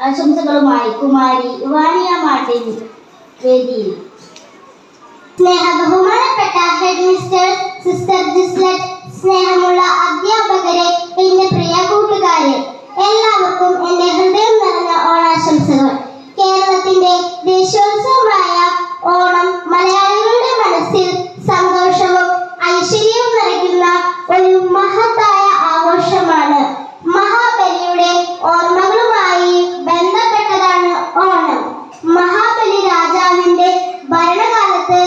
ആശംസകളുമായി Kumari വാണിയ Martin വേദിയിൽ. ബഹുമാനപ്പെട്ട head mister, sister ജിസ്ലറ്റ്, സ്നേഹമുള്ള അധ്യാപകരെ, എന്റെ പ്രിയ കൂട്ടുകാരെ, എല്ലാവർക്കും എന്റെ ഹൃദയം നിറഞ്ഞ ഓണാശംസകൾ. കേരളത്തിന്റെ ദേശോത്സവമായ ഓണം മലയാളികളുടെ മനസ്സിൽ സന്തോഷവും ഐശ്വര്യവും നിറയ്ക്കുന്ന ഒരു മഹത്തായ ആഘോഷമാണ്. മഹാബലിയുടെ ഓർമ്മകളുമായി ബന്ധപ്പെട്ടതാണ് ഓണം. മഹാബലി രാജാവിന്റെ ഭരണകാലത്ത്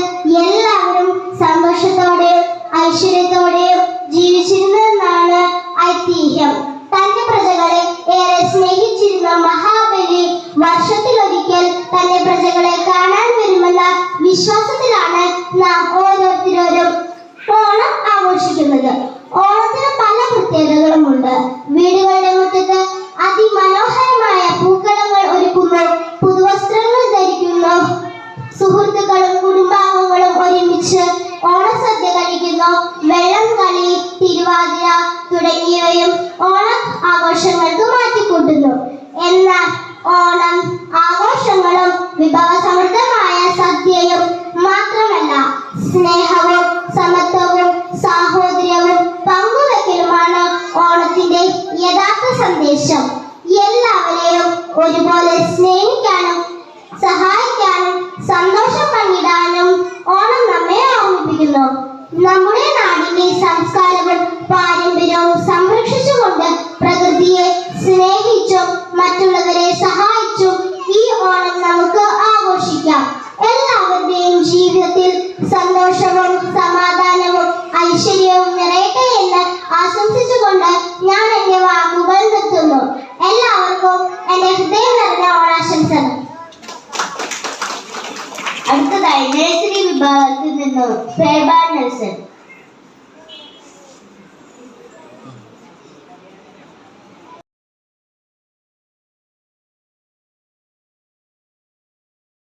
എല്ലാവരും സന്തോഷത്തോടെയും ഐശ്വര്യത്തോടെയും ജീവിച്ചിരുന്നെന്നാണ് ഐതിഹ്യം. തന്റെ പ്രജകളെ ഏറെ സ്നേഹിച്ചിരുന്ന മഹാബലി വർഷത്തിലൊരിക്കൽ തന്റെ പ്രജകളെ കാണാൻ വരുമെന്ന വിശ്വാസത്തിലാണ് നാം ഓരോരുത്തരും ഓണം ആഘോഷിക്കുന്നത്. ഓണത്തിന് പല പ്രത്യേകതകളുമുണ്ട്. വീടുകളുടെ മുറ്റത്ത് അതിമനോഹരമായ പൂക്കളങ്ങൾ ഒരുക്കുന്നു, പുതുവസ്ത്രങ്ങൾ ധരിക്കുന്നു, സുഹൃത്തുക്കളും കുടുംബാംഗങ്ങളും ഒരുമിച്ച് ഓണസദ്യ കഴിക്കുന്നു, വെള്ളം കളി, തിരുവാതിര തുടങ്ങിയവയും ഓണം ആഘോഷങ്ങൾക്ക് മാറ്റിക്കൂട്ടുന്നു. എന്നാൽ ഓണം ആഘോഷങ്ങളും വിഭവസമൃദ്ധമായ സദ്യയും മാത്രമല്ല, സ്നേഹവും സമത്വവും സാഹോദര്യവും പങ്കുവെക്കലുമാണ് ഓണത്തിന്റെ യഥാർത്ഥ സന്ദേശം. എല്ലാവരെയും ഒരുപോലെ സ്നേഹിക്കാനും സഹായിക്കാനും സന്തോഷം പങ്കിടാനും ഓണം നമ്മെ ഓർമ്മിപ്പിക്കുന്നു. നമ്മുടെ നാടിന്റെ സംസ്കാരവും പാരമ്പര്യവും സംരക്ഷിച്ചുകൊണ്ട് പ്രകൃതിയെ സ്നേഹിച്ചും മറ്റുള്ളവരെ സഹായിച്ചും ഈ ഓണം നമുക്ക് ആഘോഷിക്കാം. എല്ലാവരുടെയും ജീവിതത്തിൽ സന്തോഷവും സമാധാനവും ഐശ്വര്യവും നിറയട്ടെ എന്ന് ആശംസിച്ചുകൊണ്ട് ഞാൻ എന്റെ വാക്കുകൾ നിർത്തുന്നു. എല്ലാവർക്കും എന്റെ ഹൃദയം നിറഞ്ഞ ഓണാശംസകൾ. അടുത്തതായി നഴ്സറി വിഭാഗത്തിൽ നിന്നും ഫേബ നെൽസൺ.